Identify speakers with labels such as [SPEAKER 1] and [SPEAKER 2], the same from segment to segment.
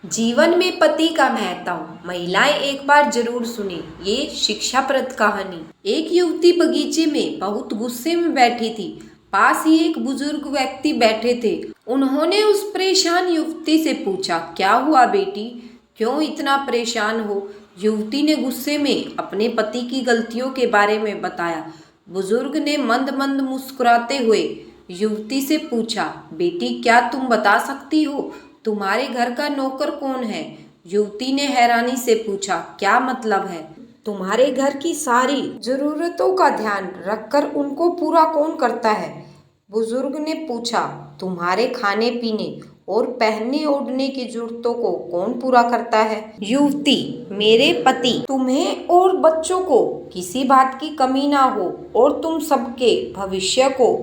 [SPEAKER 1] जीवन में पति का महत्व महिलाएं एक बार जरूर सुने ये शिक्षाप्रद कहानी। एक युवती बगीचे में बहुत गुस्से में बैठी थी। पास ही एक बुजुर्ग व्यक्ति बैठे थे। उन्होंने उस परेशान युवती से पूछा, क्या हुआ बेटी, क्यों इतना परेशान हो? युवती ने गुस्से में अपने पति की गलतियों के बारे में बताया। बुजुर्ग ने मंद मंद मुस्कुराते हुए युवती से पूछा, बेटी क्या तुम बता सकती हो तुम्हारे घर का नौकर कौन है? युवती ने हैरानी से पूछा, क्या मतलब है? तुम्हारे घर की सारी जरूरतों का ध्यान रखकर उनको पूरा कौन करता है? बुजुर्ग ने पूछा, तुम्हारे खाने पीने और पहनने ओढ़ने की जरूरतों को कौन पूरा करता है? युवती, मेरे पति। तुम्हें और बच्चों को किसी बात की कमी ना हो और तुम सबके भविष्य को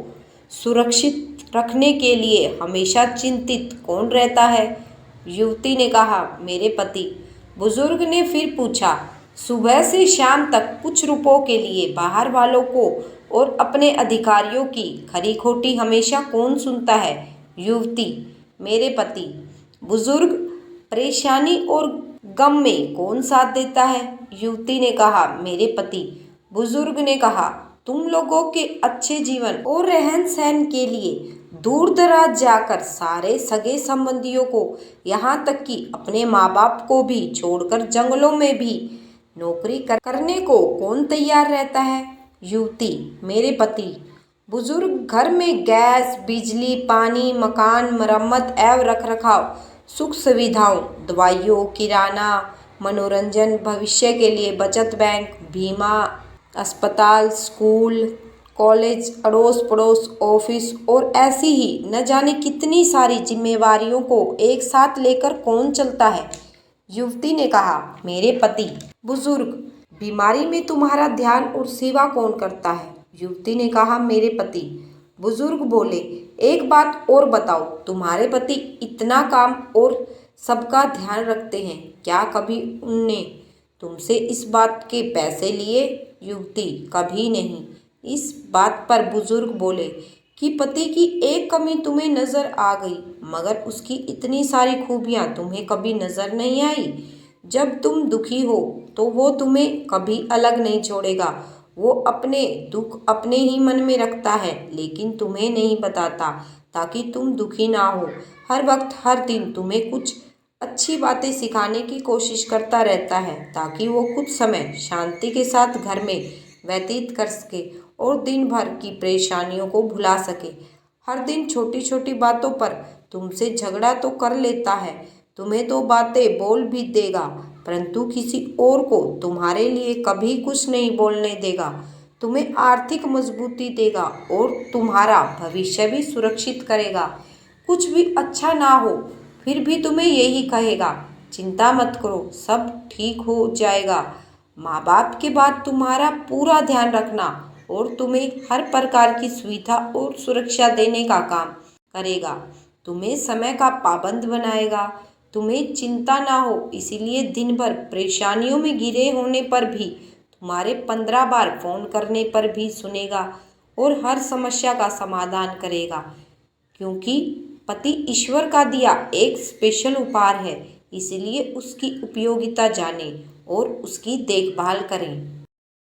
[SPEAKER 1] सुरक्षित रखने के लिए हमेशा चिंतित कौन रहता है? युवती ने कहा, मेरे पति। बुजुर्ग ने फिर पूछा, सुबह से शाम तक कुछ रुपयों के लिए बाहर वालों को और अपने अधिकारियों की खरी खोटी हमेशा कौन सुनता है? युवती, मेरे पति। बुजुर्ग, परेशानी और गम में कौन साथ देता है? युवती ने कहा, मेरे पति। बुजुर्ग ने कहा, तुम लोगों के अच्छे जीवन और रहन सहन के लिए दूर दराज जाकर सारे सगे संबंधियों को, यहाँ तक कि अपने माँ बाप को भी छोड़कर जंगलों में भी नौकरी करने को कौन तैयार रहता है? युवती, मेरे पति। बुजुर्ग, घर में गैस, बिजली, पानी, मकान, मरम्मत एवं रखरखाव, सुख सुविधाओं, दवाइयों, किराना, मनोरंजन, भविष्य के लिए बचत बैंक, बीमा, अस्पताल, स्कूल, कॉलेज, अड़ोस पड़ोस, ऑफिस और ऐसी ही न जाने कितनी सारी जिम्मेवारियों को एक साथ लेकर कौन चलता है? युवती ने कहा, मेरे पति। बुजुर्ग, बीमारी में तुम्हारा ध्यान और सेवा कौन करता है? युवती ने कहा, मेरे पति। बुजुर्ग बोले, एक बात और बताओ, तुम्हारे पति इतना काम और सबका ध्यान रखते हैं, क्या कभी उनने तुमसे इस बात के पैसे लिए? युवती, कभी नहीं। इस बात पर बुजुर्ग बोले कि पति की एक कमी तुम्हें नजर आ गई, मगर उसकी इतनी सारी खूबियां तुम्हें कभी नजर नहीं आई। जब तुम दुखी हो तो वो तुम्हें कभी अलग नहीं छोड़ेगा। वो अपने दुख अपने ही मन में रखता है, लेकिन तुम्हें नहीं बताता ताकि तुम दुखी ना हो। हर वक्त हर दिन तुम्हें कुछ अच्छी बातें सिखाने की कोशिश करता रहता है ताकि वो कुछ समय शांति के साथ घर में व्यतीत कर सके और दिन भर की परेशानियों को भुला सके। हर दिन छोटी छोटी बातों पर तुमसे झगड़ा तो कर लेता है, तुम्हें तो बातें बोल भी देगा, परंतु किसी और को तुम्हारे लिए कभी कुछ नहीं बोलने देगा। तुम्हें आर्थिक मजबूती देगा और तुम्हारा भविष्य भी सुरक्षित करेगा। कुछ भी अच्छा ना हो फिर भी तुम्हें यही कहेगा, चिंता मत करो, सब ठीक हो जाएगा। माँ बाप के बाद तुम्हारा पूरा ध्यान रखना और तुम्हें हर प्रकार की सुविधा और सुरक्षा देने का काम करेगा। तुम्हें समय का पाबंद बनाएगा। तुम्हें चिंता ना हो, इसीलिए दिन भर परेशानियों में घिरे होने पर भी तुम्हारे 15 बार फोन करने पर भी सुनेगा और हर समस्या का समाधान करेगा, क्योंकि पति ईश्वर का दिया एक स्पेशल उपहार है। इसलिए उसकी उपयोगिता जानें और उसकी देखभाल करें।